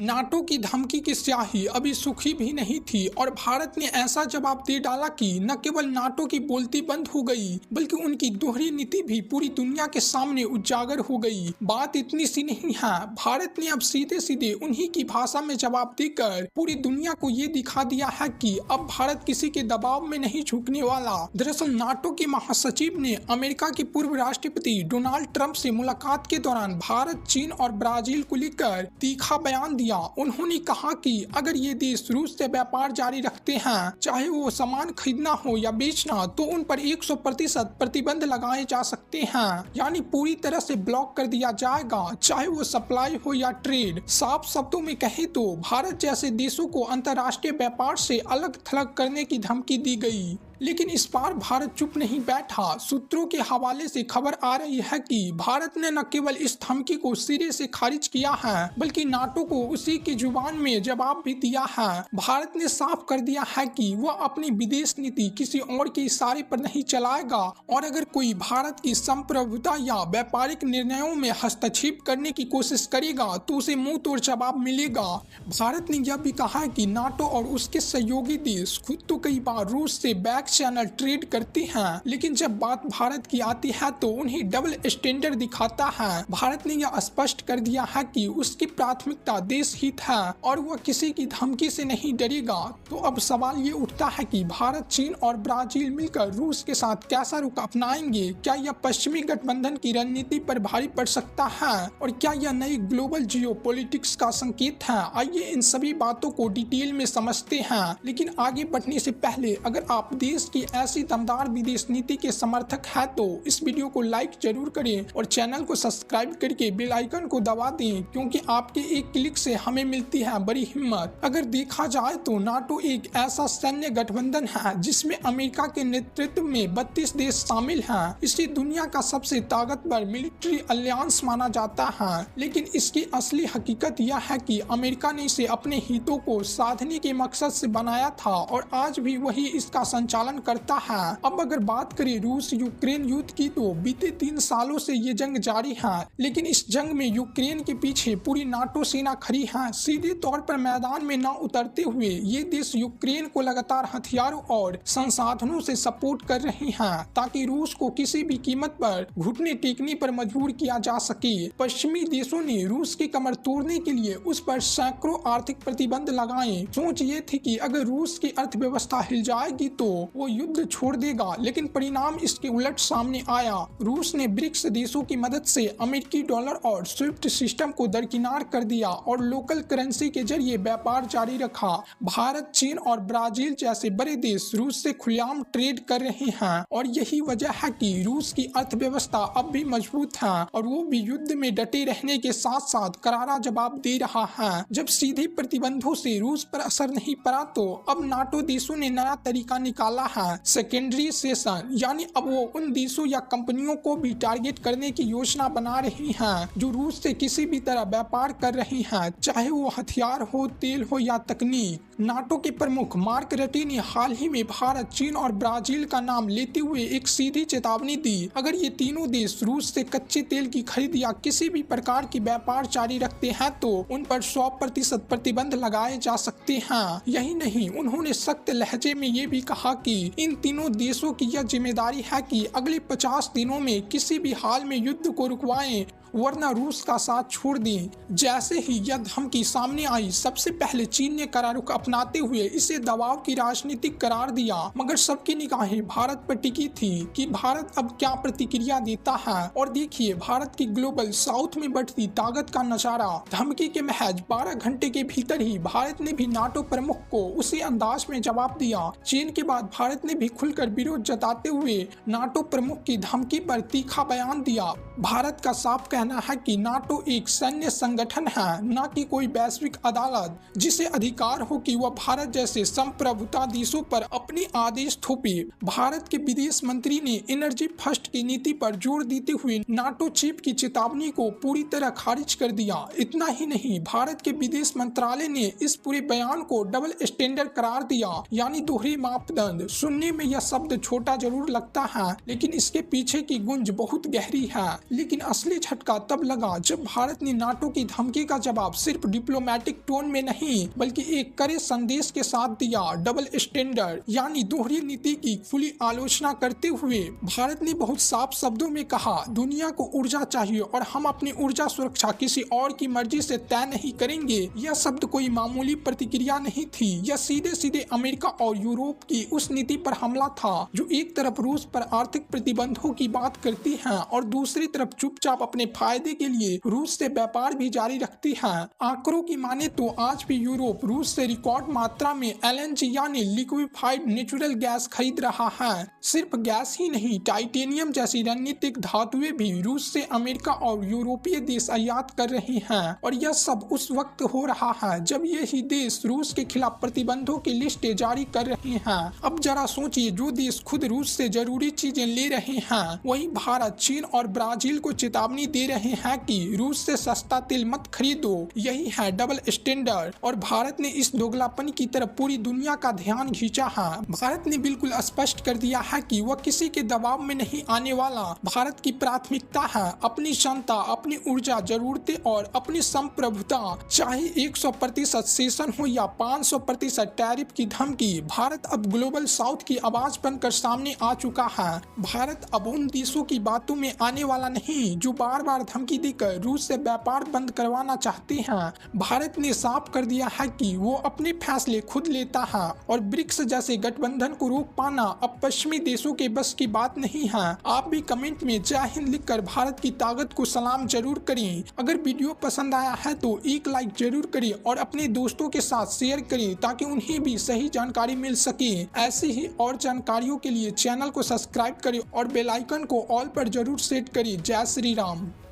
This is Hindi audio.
नाटो की धमकी की स्याही अभी सूखी भी नहीं थी और भारत ने ऐसा जवाब दे डाला कि न केवल नाटो की बोलती बंद हो गई बल्कि उनकी दोहरी नीति भी पूरी दुनिया के सामने उजागर हो गई। बात इतनी सी नहीं है, भारत ने अब सीधे सीधे उन्हीं की भाषा में जवाब देकर पूरी दुनिया को ये दिखा दिया है कि अब भारत किसी के दबाव में नहीं झुकने वाला। दरअसल नाटो के महासचिव ने अमेरिका के पूर्व राष्ट्रपति डोनाल्ड ट्रंप से मुलाकात के दौरान भारत, चीन और ब्राजील को लेकर तीखा बयान दिया। उन्होंने कहा कि अगर ये देश रूस से व्यापार जारी रखते हैं, चाहे वो सामान खरीदना हो या बेचना, तो उन पर 100% प्रतिबंध लगाए जा सकते हैं, यानी पूरी तरह से ब्लॉक कर दिया जाएगा, चाहे वो सप्लाई हो या ट्रेड। साफ शब्दों में कहे तो भारत जैसे देशों को अंतर्राष्ट्रीय व्यापार से अलग थलग करने की धमकी दी गई। लेकिन इस बार भारत चुप नहीं बैठा। सूत्रों के हवाले से खबर आ रही है कि भारत ने न केवल इस धमकी को सिरे से खारिज किया है बल्कि नाटो को उसी की जुबान में जवाब भी दिया है। भारत ने साफ कर दिया है कि वह अपनी विदेश नीति किसी और के इशारे पर नहीं चलाएगा और अगर कोई भारत की संप्रभुता या व्यापारिक निर्णयों में हस्तक्षेप करने की कोशिश करेगा तो उसे मुंह तोड़ जवाब मिलेगा। भारत ने यह भी कहा है कि नाटो और उसके सहयोगी देश खुद तो कई बार रूस से बैक चैनल ट्रेड करते हैं, लेकिन जब बात भारत की आती है तो उन्हें डबल स्टैंडर्ड दिखाता है। भारत ने यह स्पष्ट कर दिया है कि उसकी प्राथमिकता देश हित है और वह किसी की धमकी से नहीं डरेगा। तो अब सवाल ये उठता है कि भारत, चीन और ब्राजील मिलकर रूस के साथ कैसा रुख अपनाएंगे? क्या यह पश्चिमी गठबंधन की रणनीति पर भारी पड़ सकता है और क्या यह नई ग्लोबल जियोपॉलिटिक्स का संकेत है? आइए इन सभी बातों को डिटेल में समझते हैं, लेकिन आगे बढ़ने से पहले अगर आप देश की ऐसी दमदार विदेश नीति के समर्थक है तो इस वीडियो को लाइक जरूर करें और चैनल को सब्सक्राइब करके बेल आइकन को दबा दें, क्योंकि आपके एक क्लिक से हमें मिलती है बड़ी हिम्मत। अगर देखा जाए तो नाटो एक ऐसा सैन्य गठबंधन है जिसमें अमेरिका के नेतृत्व में 32 देश शामिल हैं। इसे दुनिया का सबसे ताकतवर मिलिट्री अलियांस माना जाता है, लेकिन इसकी असली हकीकत यह है कि अमेरिका ने इसे अपने हितों को साधने के मकसद से बनाया था और आज भी वही इसका संचालन करता है। अब अगर बात करें रूस यूक्रेन युद्ध की तो बीते 3 सालों से ये जंग जारी है, लेकिन इस जंग में यूक्रेन के पीछे पूरी नाटो सेना खड़ी है। सीधे तौर पर मैदान में न उतरते हुए ये देश यूक्रेन को लगातार हथियारों और संसाधनों से सपोर्ट कर रहे हैं ताकि रूस को किसी भी कीमत पर घुटने टेकने पर मजबूर किया जा सके। पश्चिमी देशों ने रूस की कमर तोड़ने के लिए उस पर सैकड़ों आर्थिक प्रतिबंध लगाए। सोच ये थी कि अगर रूस की अर्थव्यवस्था हिल जाएगी तो वो युद्ध छोड़ देगा, लेकिन परिणाम इसके उलट सामने आया। रूस ने ब्रिक्स देशों की मदद से अमेरिकी डॉलर और स्विफ्ट सिस्टम को दरकिनार कर दिया और लोकल करेंसी के जरिए व्यापार जारी रखा। भारत, चीन और ब्राजील जैसे बड़े देश रूस से खुलेआम ट्रेड कर रहे हैं और यही वजह है कि रूस की अर्थव्यवस्था अब भी मजबूत है और वो भी युद्ध में डटे रहने के साथ साथ करारा जवाब दे रहा है। जब सीधे प्रतिबंधों से रूस पर असर नहीं पड़ा तो अब नाटो देशों ने नया तरीका निकाला है, सेकेंडरी सेशन, यानी अब वो उन देशों या कंपनियों को भी टारगेट करने की योजना बना रही हैं जो रूस से किसी भी तरह व्यापार कर रही हैं, चाहे वो हथियार हो, तेल हो या तकनीक। नाटो के प्रमुख मार्क रटी ने हाल ही में भारत, चीन और ब्राजील का नाम लेते हुए एक सीधी चेतावनी दी। अगर ये तीनों देश रूस से कच्चे तेल की खरीद या किसी भी प्रकार की व्यापार जारी रखते हैं तो उन पर 100% प्रतिबंध लगाए जा सकते हैं। यही नहीं, उन्होंने सख्त लहजे में ये भी कहा कि इन तीनों देशों की यह जिम्मेदारी है कि अगले 50 दिनों में किसी भी हाल में युद्ध को रुकवाएं, वरना रूस का साथ छोड़ दें। जैसे ही यह धमकी सामने आई, सबसे पहले चीन ने कड़ा रुख अपनाते हुए इसे दबाव की राजनीति करार दिया, मगर सबकी निगाहें भारत पर टिकी थी कि भारत अब क्या प्रतिक्रिया देता है। और देखिए भारत की ग्लोबल साउथ में बढ़ती ताकत का नजारा। धमकी के महज 12 घंटे के भीतर ही भारत ने भी नाटो प्रमुख को उसी अंदाज में जवाब दिया। चीन के बाद भारत ने भी खुलकर विरोध जताते हुए नाटो प्रमुख की धमकी पर तीखा बयान दिया। भारत का साफ कहना है कि नाटो एक सैन्य संगठन है, न कि कोई वैश्विक अदालत जिसे अधिकार हो कि वह भारत जैसे संप्रभुता देशों पर अपने आदेश थोपे। भारत के विदेश मंत्री ने एनर्जी फर्स्ट की नीति पर जोर देते हुए नाटो चीफ की चेतावनी को पूरी तरह खारिज कर दिया। इतना ही नहीं, भारत के विदेश मंत्रालय ने इस पूरे बयान को डबल स्टैंडर्ड करार दिया, यानी दोहरे मापदंड। सुनने में यह शब्द छोटा जरूर लगता है, लेकिन इसके पीछे की गुंज बहुत गहरी है। लेकिन असली झटका झटका तब लगा जब भारत ने नाटो की धमकी का जवाब सिर्फ डिप्लोमेटिक टोन में नहीं बल्कि एक कड़े संदेश के साथ दिया। डबल स्टैंडर्ड यानी दोहरी नीति की खुली आलोचना करते हुए भारत ने बहुत साफ शब्दों में कहा, दुनिया को ऊर्जा चाहिए और हम अपनी ऊर्जा सुरक्षा किसी और की मर्जी से तय नहीं करेंगे। यह शब्द कोई मामूली प्रतिक्रिया नहीं थी, यह सीधे सीधे अमेरिका और यूरोप की उस नीति पर हमला था जो एक तरफ रूस पर आर्थिक प्रतिबंधों की बात करती है और दूसरी तरफ चुपचाप अपने फायदे के लिए रूस से व्यापार भी जारी रखती है। आंकड़ों की माने तो आज भी यूरोप रूस से रिकॉर्ड मात्रा में LNG यानी लिक्विफाइड नेचुरल गैस खरीद रहा है। सिर्फ गैस ही नहीं, टाइटेनियम जैसी रणनीतिक धातुएं भी रूस से अमेरिका और यूरोपीय देश आयात कर रहे हैं और यह सब उस वक्त हो रहा है जब यही देश रूस के खिलाफ प्रतिबंधों की लिस्टें जारी कर रहे हैं। अब जरा सोचिए, जो देश खुद रूस से जरूरी चीजें ले रहे हैं वही भारत, चीन और ब्राजील को चेतावनी दे रहे हैं कि रूस से सस्ता तेल मत खरीदो। यही है डबल स्टैंडर्ड और भारत ने इस दोगलापन की तरफ पूरी दुनिया का ध्यान खींचा है। भारत ने बिल्कुल स्पष्ट कर दिया है कि वह किसी के दबाव में नहीं आने वाला। भारत की प्राथमिकता है अपनी क्षमता, अपनी ऊर्जा जरूरतें और अपनी संप्रभुता। चाहे 100% सेशन हो या 500% टैरिफ की धमकी, भारत अब ग्लोबल साउथ की आवाज बनकर सामने आ चुका है। भारत अब उन देशों की बातों में आने वाला नहीं जो बार बार धमकी देकर रूस से व्यापार बंद करवाना चाहते हैं। भारत ने साफ कर दिया है कि वो अपने फैसले खुद लेता है और ब्रिक्स जैसे गठबंधन को रोक पाना अब पश्चिमी देशों के बस की बात नहीं है। आप भी कमेंट में जय हिंद लिखकर भारत की ताकत को सलाम जरूर करें। अगर वीडियो पसंद आया है तो एक लाइक जरूर करें और अपने दोस्तों के साथ शेयर करें ताकि उन्हें भी सही जानकारी मिल सके। ऐसी ही और जानकारियों के लिए चैनल को सब्सक्राइब करें और बेल आइकन को ऑल पर जरूर सेट करें। जय श्री राम।